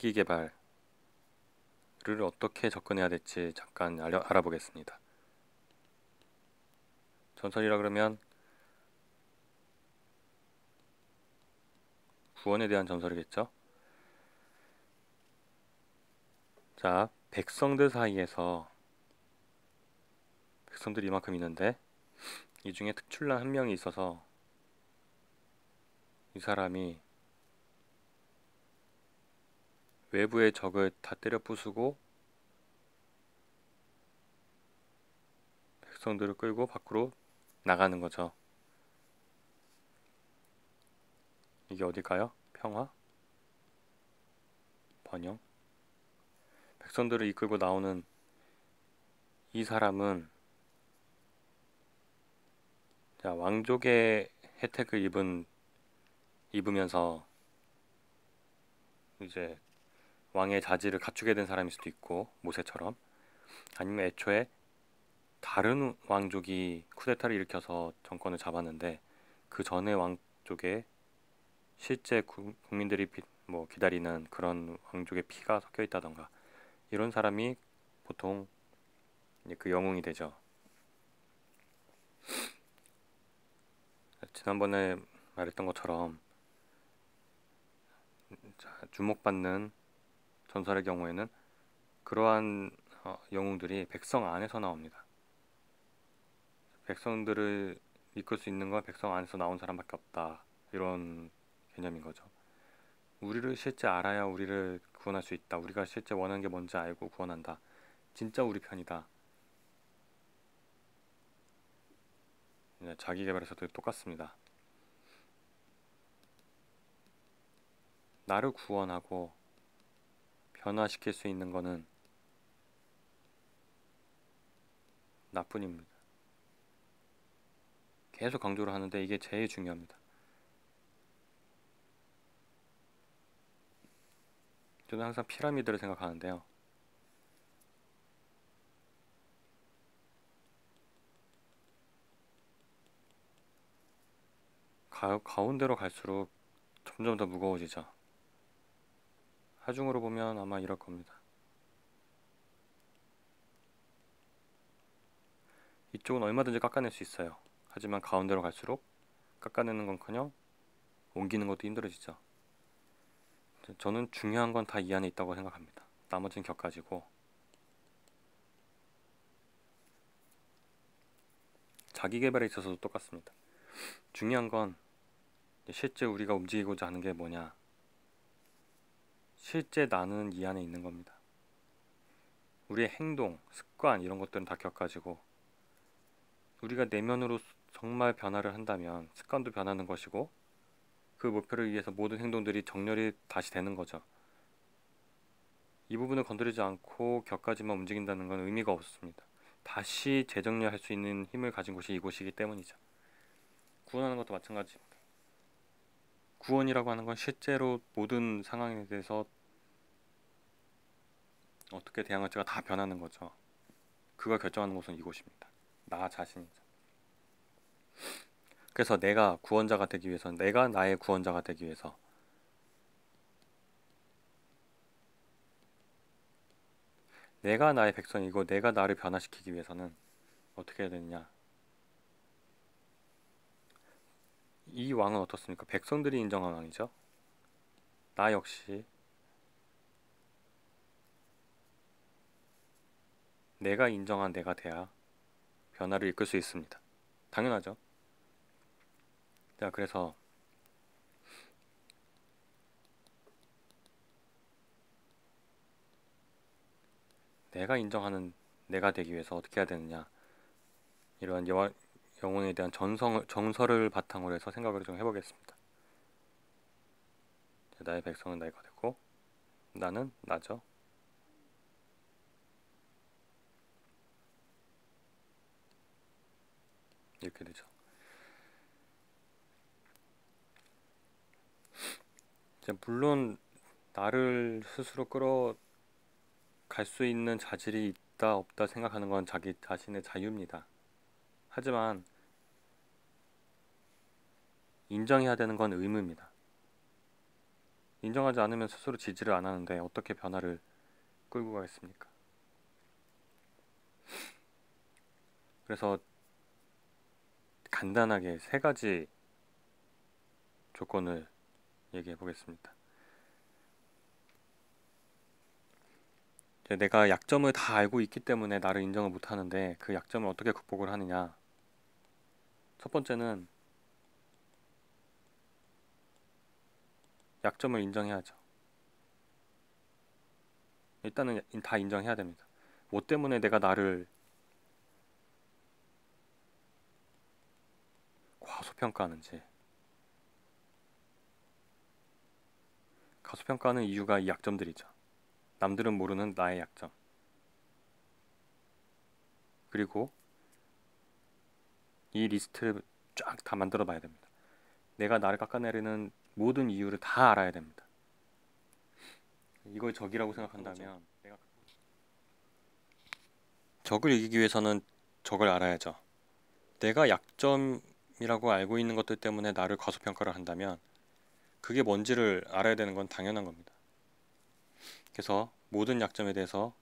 자기 개발을 어떻게 접근해야 될지 잠깐 알아보겠습니다. 전설이라 그러면 구원에 대한 전설이겠죠? 자, 백성들 사이에서 백성들이 이만큼 있는데 이 중에 특출난 한 명이 있어서 이 사람이 외부의 적을 다 때려 부수고 백성들을 끌고 밖으로 나가는 거죠. 이게 어딜까요? 평화? 번영? 백성들을 이끌고 나오는 이 사람은 자, 왕족의 혜택을 입으면서 이제 왕의 자질을 갖추게 된 사람일 수도 있고 모세처럼, 아니면 애초에 다른 왕족이 쿠데타를 일으켜서 정권을 잡았는데 그 전에 왕족에 실제 국민들이 뭐 기다리는 그런 왕족의 피가 섞여 있다던가 이런 사람이 보통 이제 그 영웅이 되죠. 지난번에 말했던 것처럼 주목받는 전설의 경우에는 그러한 영웅들이 백성 안에서 나옵니다. 백성들을 이끌 수 있는 건 백성 안에서 나온 사람밖에 없다, 이런 개념인 거죠. 우리를 실제 알아야 우리를 구원할 수 있다. 우리가 실제 원하는 게 뭔지 알고 구원한다. 진짜 우리 편이다. 자기 개발에서도 똑같습니다. 나를 구원하고 변화시킬 수 있는 거는 나뿐입니다. 계속 강조를 하는데 이게 제일 중요합니다. 저는 항상 피라미드를 생각하는데요. 가운데로 갈수록 점점 더 무거워지죠. 하중으로 보면 아마 이럴 겁니다. 이쪽은 얼마든지 깎아낼 수 있어요. 하지만 가운데로 갈수록 깎아내는 건커녕 옮기는 것도 힘들어지죠. 저는 중요한 건 다 이 안에 있다고 생각합니다. 나머지는 격가지고, 자기 개발에 있어서도 똑같습니다. 중요한 건 실제 우리가 움직이고자 하는 게 뭐냐, 실제 나는 이 안에 있는 겁니다. 우리의 행동, 습관 이런 것들은 다 격가지고, 우리가 내면으로 정말 변화를 한다면 습관도 변하는 것이고 그 목표를 위해서 모든 행동들이 정렬이 다시 되는 거죠. 이 부분을 건드리지 않고 격가지만 움직인다는 건 의미가 없습니다. 다시 재정렬할 수 있는 힘을 가진 곳이 이곳이기 때문이죠. 구원하는 것도 마찬가지입니다. 구원이라고 하는 건 실제로 모든 상황에 대해서 어떻게 대응할지가 다 변하는 거죠. 그걸 결정하는 곳은 이곳입니다. 나 자신이죠. 그래서 내가 구원자가 되기 위해서, 내가 나의 구원자가 되기 위해서, 내가 나의 백성이고 내가 나를 변화시키기 위해서는 어떻게 해야 되느냐. 이 왕은 어떻습니까? 백성들이 인정한 왕이죠. 나 역시 내가 인정한 내가 돼야 변화를 이끌 수 있습니다. 당연하죠. 자, 그래서 내가 인정하는 내가 되기 위해서 어떻게 해야 되느냐, 이러한 영혼에 대한 정설을 바탕으로 해서 생각을 좀 해보겠습니다. 나의 백성은 내가 되고 나는 나죠. 이렇게 되죠. 이제 물론 나를 스스로 끌어갈 수 있는 자질이 있다 없다 생각하는 건 자기 자신의 자유입니다. 하지만 인정해야 되는 건 의무입니다. 인정하지 않으면 스스로 지지를 안 하는데 어떻게 변화를 끌고 가겠습니까? 그래서 간단하게 세 가지 조건을 얘기해 보겠습니다. 내가 약점을 다 알고 있기 때문에 나를 인정을 못 하는데 그 약점을 어떻게 극복을 하느냐. 첫 번째는 약점을 인정해야죠. 일단은 다 인정해야 됩니다. 뭐 때문에 내가 나를 과소평가하는지. 과소평가하는 이유가 이 약점들이죠. 남들은 모르는 나의 약점. 그리고 이 리스트를 쫙 다 만들어 봐야 됩니다. 내가 나를 깎아내리는 모든 이유를 다 알아야 됩니다. 이걸 적이라고 생각한다면 적을 이기기 위해서는 적을 알아야죠. 내가 약점이라고 알고 있는 것들 때문에 나를 과소평가를 한다면 그게 뭔지를 알아야 되는 건 당연한 겁니다. 그래서 모든 약점에 대해서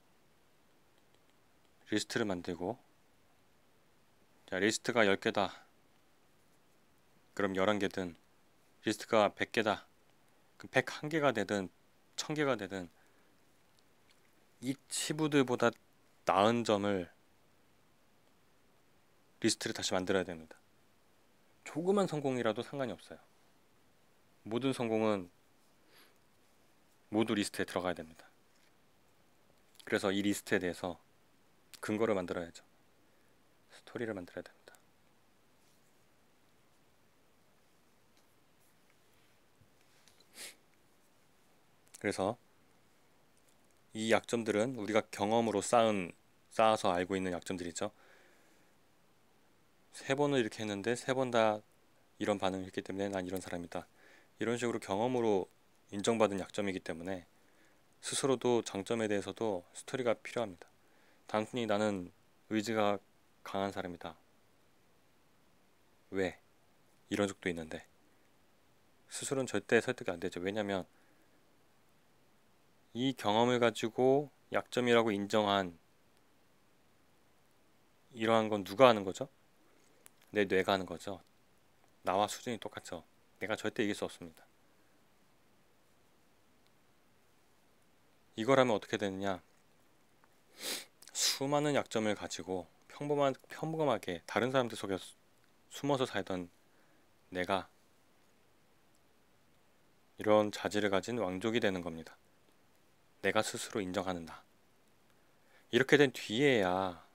리스트를 만들고, 자, 리스트가 10개다. 그럼 11개든, 리스트가 100개다. 그럼 101개가 되든 1000개가 되든 이 치부들보다 나은 점을 리스트를 다시 만들어야 됩니다. 조그만 성공이라도 상관이 없어요. 모든 성공은 모두 리스트에 들어가야 됩니다. 그래서 이 리스트에 대해서 근거를 만들어야죠. 스토리를 만들어야 됩니다. 그래서 이 약점들은 우리가 경험으로 쌓아서 알고 있는 약점들이죠. 3번을 이렇게 했는데 3번 다 이런 반응을 했기 때문에 난 이런 사람이다. 이런 식으로 경험으로 인정받은 약점이기 때문에 스스로도 장점에 대해서도 스토리가 필요합니다. 단순히 나는 의지가 강한 사람이다. 왜? 이런 적도 있는데 스스로는 절대 설득이 안 되죠. 왜냐면 이 경험을 가지고 약점이라고 인정한 이러한 건 누가 하는 거죠? 내 뇌가 하는 거죠. 나와 수준이 똑같죠. 내가 절대 이길 수 없습니다. 이거라면 어떻게 되느냐? 수많은 약점을 가지고 평범하게 다른 사람들 속에 숨어서 살던 내가 이런 자질을 가진 왕족이 되는 겁니다. 내가 스스로 인정하는 나. 이렇게 된 뒤에야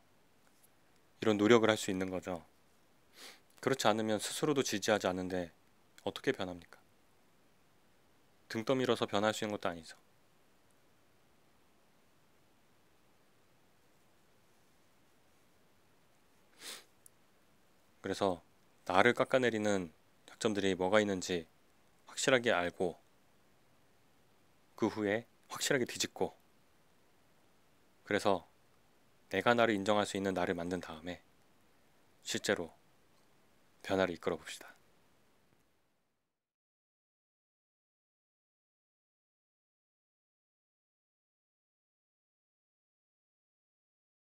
이런 노력을 할 수 있는 거죠. 그렇지 않으면 스스로도 지지하지 않는데 어떻게 변합니까? 등 떠밀어서 변할 수 있는 것도 아니죠. 그래서 나를 깎아내리는 약점들이 뭐가 있는지 확실하게 알고 그 후에 확실하게 뒤집고 그래서 내가 나를 인정할 수 있는 나를 만든 다음에 실제로 변화를 이끌어 봅시다.